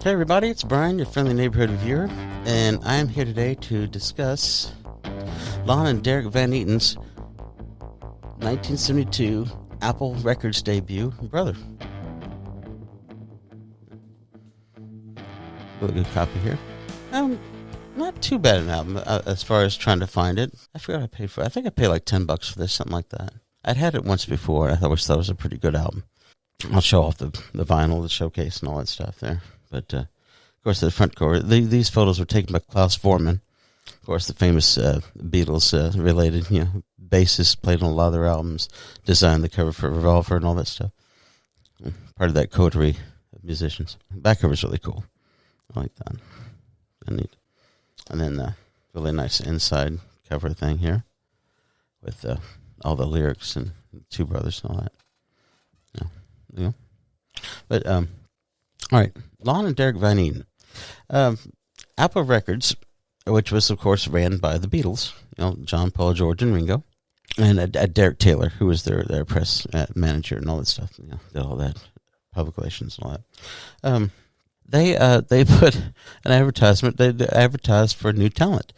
Hey everybody, it's Bryan, your friendly neighborhood reviewer, and I am here today to discuss Lon and Derrek Van Eaton's 1972 Apple Records debut, Brother. Really good copy here. Not too bad an album as far as trying to find it. I forgot what I paid for it. I think I paid like $10 for this, something like that. I'd had it once before, and I always thought it was a pretty good album. I'll show off the vinyl, the showcase, and all that stuff there. But, of course, the front cover, these photos were taken by Klaus Voormann. Of course, the famous Beatles related, bassist, played on a lot of their albums, designed the cover for Revolver and all that stuff. Part of that coterie of musicians. Back cover's really cool. I like that. And neat. And then really nice inside cover thing here with all the lyrics and two brothers and all that. But, all right. Lon and Derrek Van Eaton. Apple Records, which was, of course, ran by the Beatles, John, Paul, George, and Ringo, and Derek Taylor, who was their press manager and all that stuff, did all that, public relations and all that. They put an advertisement, they advertised for new talent.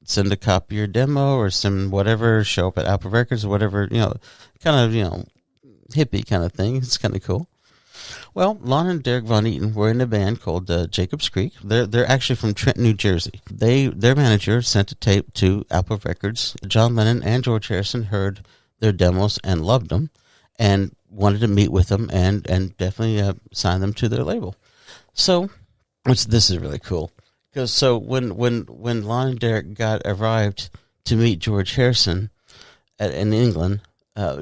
Send a copy of your demo or send whatever, show up at Apple Records or whatever, kind of, hippie kind of thing. It's kind of cool. Well, Lon and Derrek Van Eaton were in a band called Jacob's Creek. They're actually from Trenton, New Jersey. Their manager sent a tape to Apple Records. John Lennon and George Harrison heard their demos and loved them and wanted to meet with them and definitely sign them to their label. So, this is really cool. Because when Lon and Derrek arrived to meet George Harrison in England,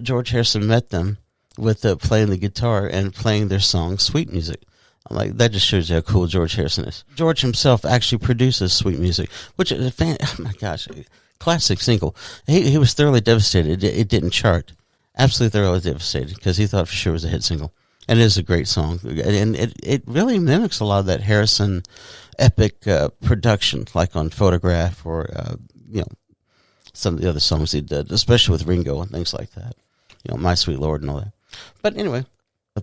George Harrison met them with playing the guitar and playing their song Sweet Music. I'm like, that just shows you how cool George Harrison is. George himself actually produces Sweet Music, which is classic single. He was thoroughly devastated. It didn't chart. Absolutely thoroughly devastated because he thought for sure it was a hit single. And it is a great song. And it really mimics a lot of that Harrison epic production, like on Photograph or, some of the other songs he did, especially with Ringo and things like that. My Sweet Lord and all that. But anyway,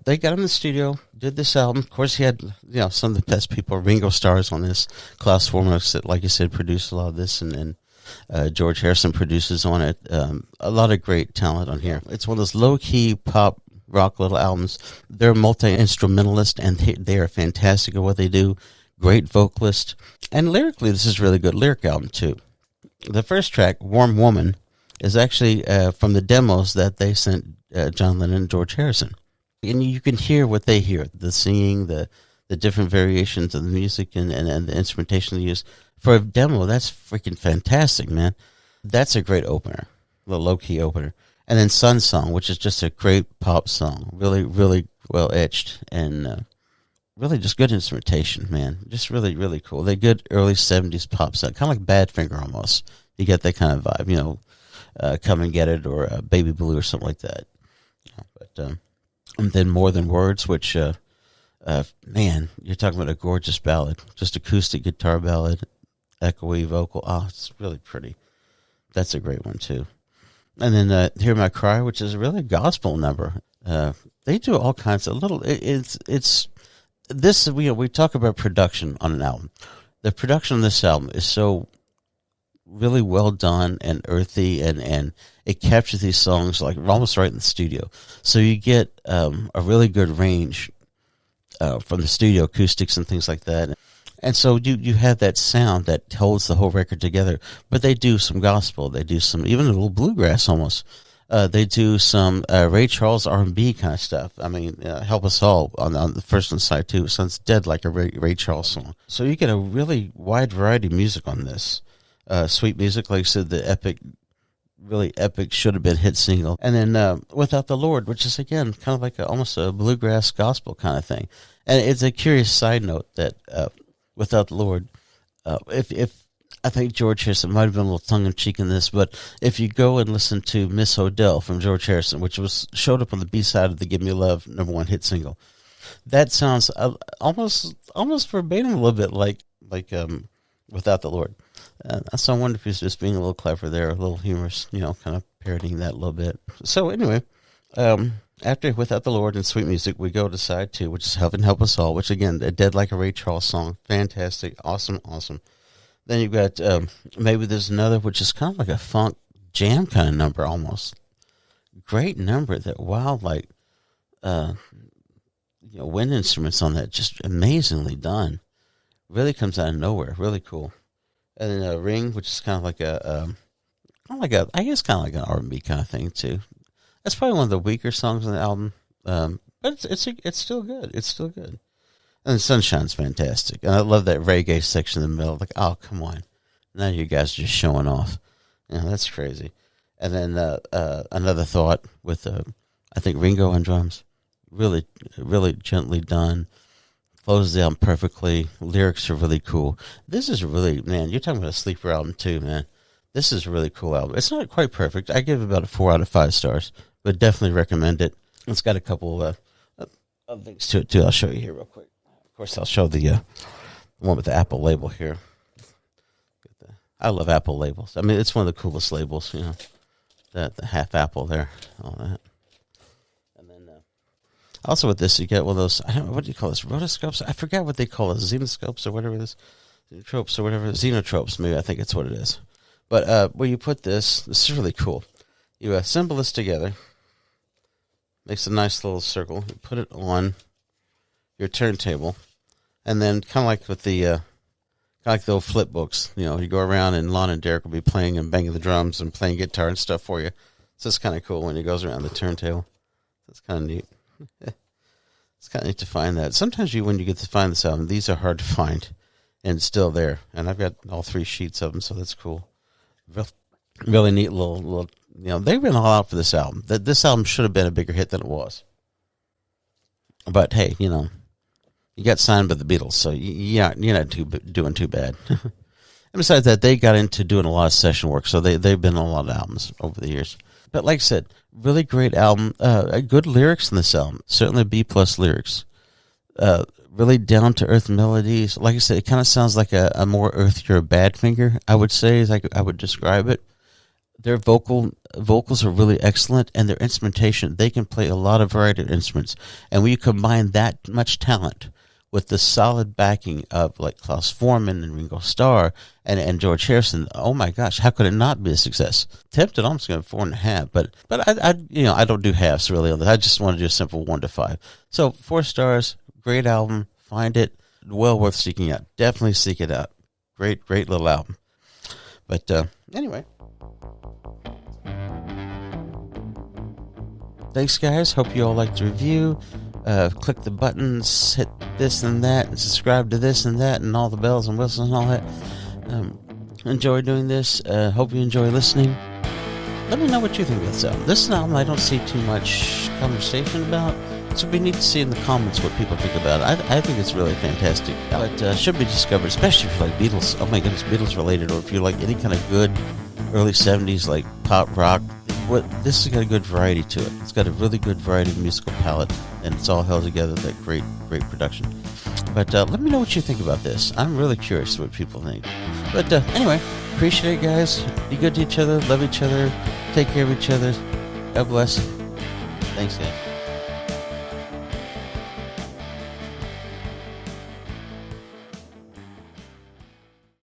they got him in the studio, did this album. Of course, he had, some of the best people. Ringo stars on this. Klaus Voormann, like you said, produced a lot of this. And George Harrison produces on it. A lot of great talent on here. It's one of those low-key pop rock little albums. They're multi-instrumentalist, and they are fantastic at what they do. Great vocalist. And lyrically, this is a really good lyric album, too. The first track, Warm Woman, is actually from the demos that they sent John Lennon and George Harrison. And you can hear what they hear, the singing, the different variations of the music and the instrumentation they use. For a demo, that's freaking fantastic, man. That's a great opener, the low-key opener. And then Sun Song, which is just a great pop song, really, really well-etched and really just good instrumentation, man. Just really, really cool. They're good early 70s pop song, kind of like Badfinger almost. You get that kind of vibe, Come and Get It or Baby Blue or something like that. But and then More Than Words, which, man, you're talking about a gorgeous ballad. Just acoustic guitar ballad, echoey vocal. Oh, it's really pretty. That's a great one, too. And then Hear My Cry, which is really a gospel number. They do all kinds of little... It's this, we talk about production on an album. The production on this album is so really well done and earthy, and it captures these songs like almost right in the studio. So you get a really good range from the studio acoustics and things like that. And so you have that sound that holds the whole record together. But they do some gospel. They do some, even a little bluegrass almost. They do some Ray Charles R&B kind of stuff. I mean, Help Us All on the first one side too. Sounds dead like a Ray Charles song. So you get a really wide variety of music on this. Sweet Music, like I said, the epic, really epic, should have been hit single. And then Without the Lord, which is, again, kind of like almost a bluegrass gospel kind of thing. And it's a curious side note that Without the Lord, if I think George Harrison might have been a little tongue-in-cheek in this, but if you go and listen to Miss Odell from George Harrison, which showed up on the B-side of the Give Me Love #1 hit single, that sounds almost verbatim a little bit like Without the Lord. So I wonder if he's just being a little clever there, a little humorous, kind of parodying that a little bit. So anyway, After Without the Lord and Sweet Music, we go to side 2, which is Heaven Help Us All, which again, a Dead Like a Ray Charles song. Fantastic. Awesome. Then you've got Maybe There's Another, which is kind of like a funk jam kind of number almost. Great number. That wild, like, wind instruments on that. Just amazingly done. Really comes out of nowhere. Really cool. And then Ring, which is kind of like I guess kind of like an R&B kind of thing too. That's probably one of the weaker songs on the album, but it's still good. It's still good. And Sunshine's fantastic, and I love that reggae section in the middle. Like, oh come on, now you guys are just showing off. That's crazy. And then Another Thought with I think Ringo on drums, really really gently done. Closes the album perfectly. Lyrics are really cool. This is really, man, you're talking about a sleeper album too, man. This is a really cool album. It's not quite perfect. I give it about a 4 out of 5 stars, but definitely recommend it. It's got a couple of things to it too. I'll show you here real quick. Of course, I'll show the one with the Apple label here. I love Apple labels. I mean, it's one of the coolest labels, the half apple there, all that. And then also with this, you get one of those, I don't know, what do you call this, rotoscopes? I forgot what they call it, xenoscopes or whatever it is, xenotropes or whatever, xenotropes, maybe I think it's what it is. But where you put this is really cool. You assemble this together, makes a nice little circle. You put it on your turntable, and then kind of like with the old flip books, you go around and Lon and Derrek will be playing and banging the drums and playing guitar and stuff for you. So it's kind of cool when it goes around the turntable. That's kind of neat. It's kind of neat to find that. Sometimes when you get to find this album, these are hard to find, and it's still there. And I've got all 3 sheets of them, so that's cool. Really neat little, they went all out for this album. This album should have been a bigger hit than it was. But hey, you got signed by the Beatles, so you're not doing too bad. And besides that, they got into doing a lot of session work, so they've been on a lot of albums over the years. But like I said, really great album. Good lyrics in this album. Certainly B+ lyrics. Really down-to-earth melodies. Like I said, it kind of sounds like a more earthier Badfinger, I would say, is like I would describe it. Their vocals are really excellent, and their instrumentation, they can play a lot of variety of instruments. And when you combine that much talent with the solid backing of like Klaus Voormann and Ringo Starr and George Harrison, oh my gosh, how could it not be a success? Tempted, I'm just going 4.5, but I don't do halves really on this. I just want to do a simple 1 to 5. So 4 stars. Great album. Find it. Well worth seeking out. Definitely seek it out. Great little album. But anyway. Thanks, guys. Hope you all liked the review. Click the buttons, hit this and that, and subscribe to this and that, and all the bells and whistles and all that. Enjoy doing this. Hope you enjoy listening. Let me know what you think of this album. This is an album I don't see too much conversation about. So it'd be neat to see in the comments what people think about it. I think it's really fantastic. But should be discovered, especially if you like Beatles. Oh my goodness, Beatles related, or if you like any kind of good early 70s like pop rock. This has got a good variety to it. It's got a really good variety of musical palette, and it's all held together with that great production. But let me know what you think about this. I'm really curious what people think. But anyway, appreciate it, guys. Be good to each other. Love each other. Take care of each other. God bless. Thanks, guys.